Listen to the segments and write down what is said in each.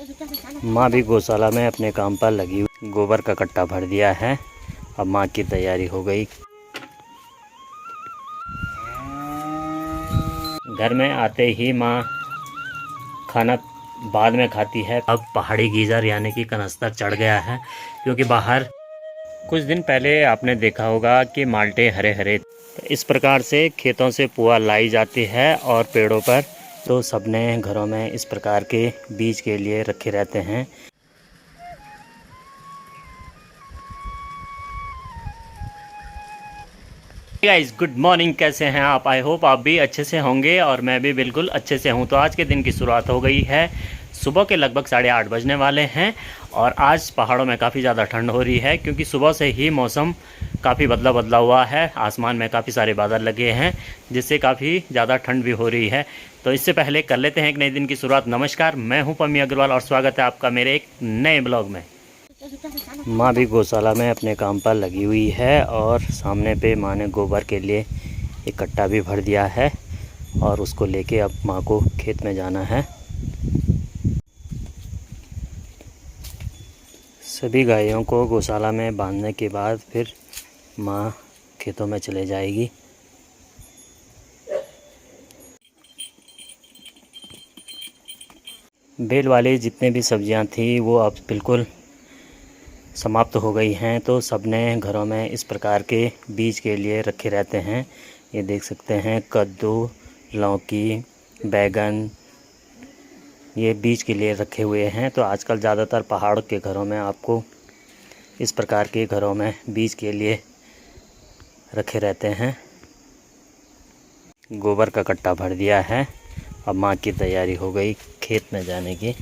माँ भी गौशाला में अपने काम पर लगी हुई। गोबर का कट्टा भर दिया है। अब माँ की तैयारी हो गई। घर में आते ही माँ खाना बाद में खाती है। अब पहाड़ी गीजर यानी कि कनस्तर चढ़ गया है, क्योंकि बाहर कुछ दिन पहले आपने देखा होगा कि माल्टे हरे हरे। तो इस प्रकार से खेतों से पुआ लाई जाती है और पेड़ों पर तो सबने घरों में इस प्रकार के बीज के लिए रखे रहते हैं। गाइस गुड मॉर्निंग, कैसे हैं आप? आई होप आप भी अच्छे से होंगे और मैं भी बिल्कुल अच्छे से हूं। तो आज के दिन की शुरुआत हो गई है। सुबह के लगभग 8:30 बजने वाले हैं और आज पहाड़ों में काफ़ी ज़्यादा ठंड हो रही है, क्योंकि सुबह से ही मौसम काफ़ी बदला हुआ है। आसमान में काफ़ी सारे बादल लगे हैं, जिससे काफ़ी ज़्यादा ठंड भी हो रही है। तो इससे पहले कर लेते हैं एक नए दिन की शुरुआत। नमस्कार, मैं हूँ पम्मी अग्रवाल और स्वागत है आपका मेरे एक नए ब्लॉग में। माँ भी गौशाला में अपने काम पर लगी हुई है और सामने पे माँ ने गोबर के लिए एक कट्टा भी भर दिया है और उसको लेके अब माँ को खेत में जाना है। सभी गायों को गौशाला में बांधने के बाद फिर माँ खेतों में चले जाएगी। बेल वाली जितने भी सब्जियां थी वो अब बिल्कुल समाप्त हो गई हैं। तो सबने घरों में इस प्रकार के बीज के लिए रखे रहते हैं। ये देख सकते हैं कद्दू, लौकी, बैगन, ये बीज के लिए रखे हुए हैं। तो आजकल ज़्यादातर पहाड़ के घरों में आपको इस प्रकार के घरों में बीज के लिए रखे रहते हैं। गोबर का कट्टा भर दिया है। अब माँ की तैयारी हो गई खेत में जाने की।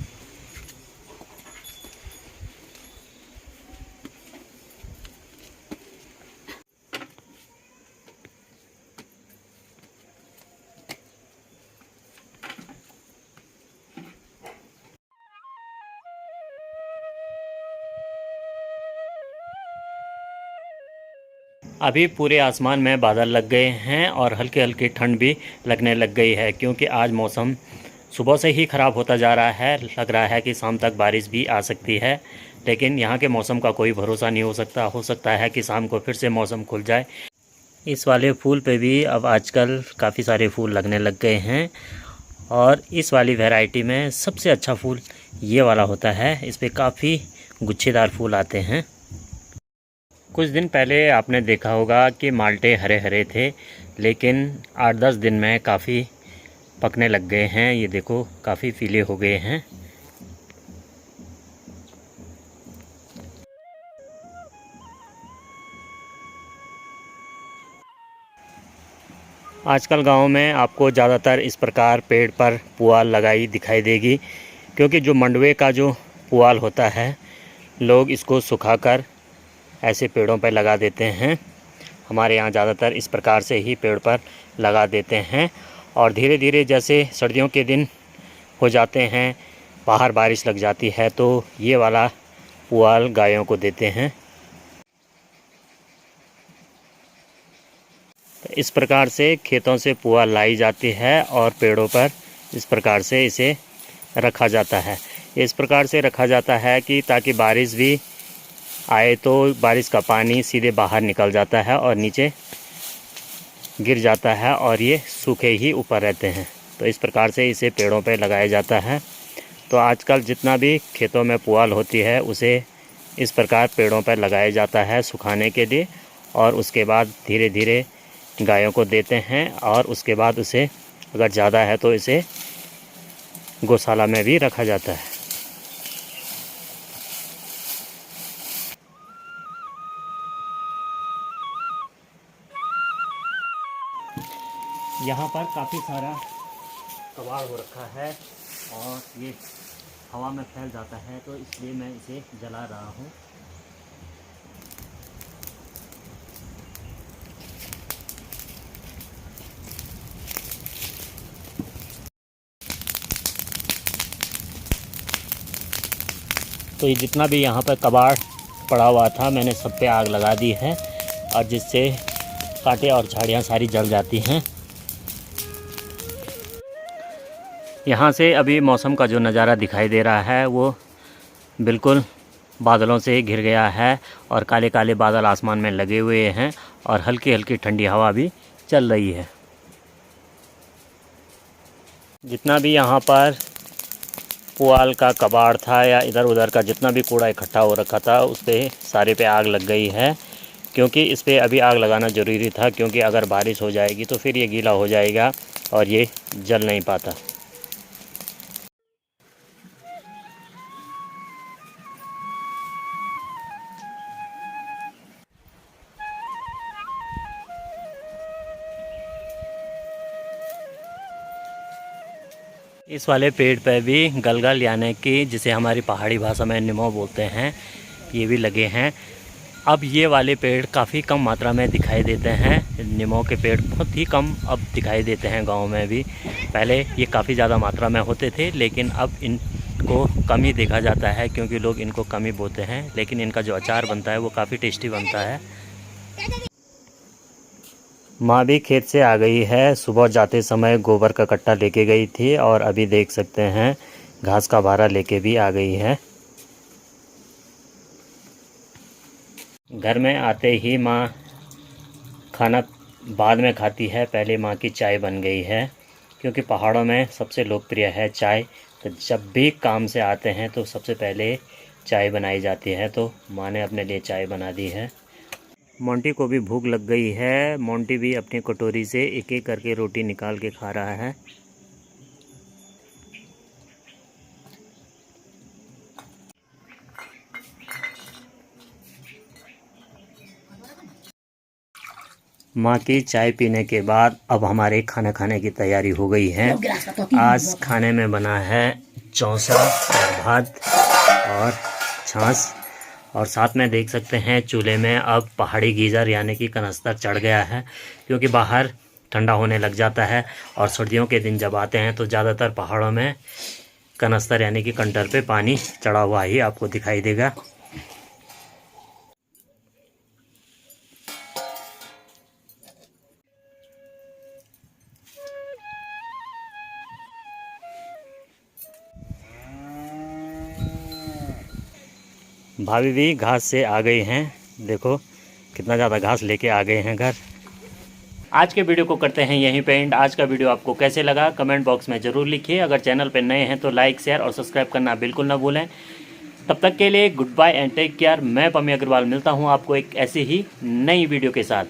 अभी पूरे आसमान में बादल लग गए हैं और हल्की हल्की ठंड भी लगने लग गई है, क्योंकि आज मौसम सुबह से ही ख़राब होता जा रहा है। लग रहा है कि शाम तक बारिश भी आ सकती है, लेकिन यहाँ के मौसम का कोई भरोसा नहीं हो सकता है कि शाम को फिर से मौसम खुल जाए। इस वाले फूल पे भी अब आजकल काफ़ी सारे फूल लगने लग गए हैं और इस वाली वैरायटी में सबसे अच्छा फूल ये वाला होता है। इस पर काफ़ी गुच्छेदार फूल आते हैं। कुछ दिन पहले आपने देखा होगा कि माल्टे हरे हरे थे, लेकिन 8-10 दिन में काफ़ी पकने लग गए हैं। ये देखो काफ़ी पीले हो गए हैं। आजकल गांव में आपको ज़्यादातर इस प्रकार पेड़ पर पुआल लगाई दिखाई देगी, क्योंकि जो मंडवे का जो पुआल होता है लोग इसको सुखाकर ऐसे पेड़ों पर लगा देते हैं। हमारे यहाँ ज़्यादातर इस प्रकार से ही पेड़ पर लगा देते हैं और धीरे धीरे जैसे सर्दियों के दिन हो जाते हैं, बाहर बारिश लग जाती है, तो ये वाला पुआल गायों को देते हैं। तो इस प्रकार से खेतों से पुआल लाई जाती है और पेड़ों पर इस प्रकार से इसे रखा जाता है। इस प्रकार से रखा जाता है कि ताकि बारिश भी आए तो बारिश का पानी सीधे बाहर निकल जाता है और नीचे गिर जाता है और ये सूखे ही ऊपर रहते हैं। तो इस प्रकार से इसे पेड़ों पर लगाया जाता है। तो आजकल जितना भी खेतों में पुआल होती है उसे इस प्रकार पेड़ों पर लगाया जाता है सुखाने के लिए, और उसके बाद धीरे धीरे गायों को देते हैं और उसके बाद उसे अगर ज़्यादा है तो इसे गौशाला में भी रखा जाता है। यहाँ पर काफ़ी सारा कबाड़ हो रखा है और ये हवा में फैल जाता है, तो इसलिए मैं इसे जला रहा हूँ। तो ये जितना भी यहाँ पर कबाड़ पड़ा हुआ था मैंने सब पे आग लगा दी है, और जिससे कांटे और झाड़ियाँ सारी जल जाती हैं। यहाँ से अभी मौसम का जो नज़ारा दिखाई दे रहा है वो बिल्कुल बादलों से घिर गया है और काले काले बादल आसमान में लगे हुए हैं और हल्की हल्की ठंडी हवा भी चल रही है। जितना भी यहाँ पर पुआल का कबाड़ था या इधर उधर का जितना भी कूड़ा इकट्ठा हो रखा था उस पर सारे पे आग लग गई है, क्योंकि इस पर अभी आग लगाना ज़रूरी था, क्योंकि अगर बारिश हो जाएगी तो फिर ये गीला हो जाएगा और ये जल नहीं पाता। इस वाले पेड़ पे भी गलगल यानी कि जिसे हमारी पहाड़ी भाषा में निमो बोलते हैं, ये भी लगे हैं। अब ये वाले पेड़ काफ़ी कम मात्रा में दिखाई देते हैं। निमो के पेड़ बहुत ही कम अब दिखाई देते हैं गांव में भी। पहले ये काफ़ी ज़्यादा मात्रा में होते थे, लेकिन अब इनको कम ही देखा जाता है, क्योंकि लोग इनको कम ही बोते हैं। लेकिन इनका जो अचार बनता है वो काफ़ी टेस्टी बनता है। माँ भी खेत से आ गई है। सुबह जाते समय गोबर का कट्टा लेके गई थी और अभी देख सकते हैं घास का भारा लेके भी आ गई है। घर में आते ही माँ खाना बाद में खाती है, पहले माँ की चाय बन गई है, क्योंकि पहाड़ों में सबसे लोकप्रिय है चाय। तो जब भी काम से आते हैं तो सबसे पहले चाय बनाई जाती है, तो माँ ने अपने लिए चाय बना दी है। मोंटी को भी भूख लग गई है। मोंटी भी अपनी कटोरी से एक एक करके रोटी निकाल के खा रहा है। माँ की चाय पीने के बाद अब हमारे खाना खाने की तैयारी हो गई है। आज खाने में बना है चौसा, भात और छाछ, और साथ में देख सकते हैं चूल्हे में अब पहाड़ी गीज़र यानी कि कनस्तर चढ़ गया है, क्योंकि बाहर ठंडा होने लग जाता है और सर्दियों के दिन जब आते हैं तो ज़्यादातर पहाड़ों में कनस्तर यानी कि कंटर पे पानी चढ़ा हुआ ही आपको दिखाई देगा। भाभी भी घास से आ गए हैं। देखो कितना ज़्यादा घास लेके आ गए हैं घर। आज के वीडियो को करते हैं यहीं पे एंड। आज का वीडियो आपको कैसे लगा कमेंट बॉक्स में ज़रूर लिखिए। अगर चैनल पे नए हैं तो लाइक, शेयर और सब्सक्राइब करना बिल्कुल ना भूलें। तब तक के लिए good bye and take care. मैं पम्मी अग्रवाल मिलता हूँ आपको एक ऐसी ही नई वीडियो के साथ।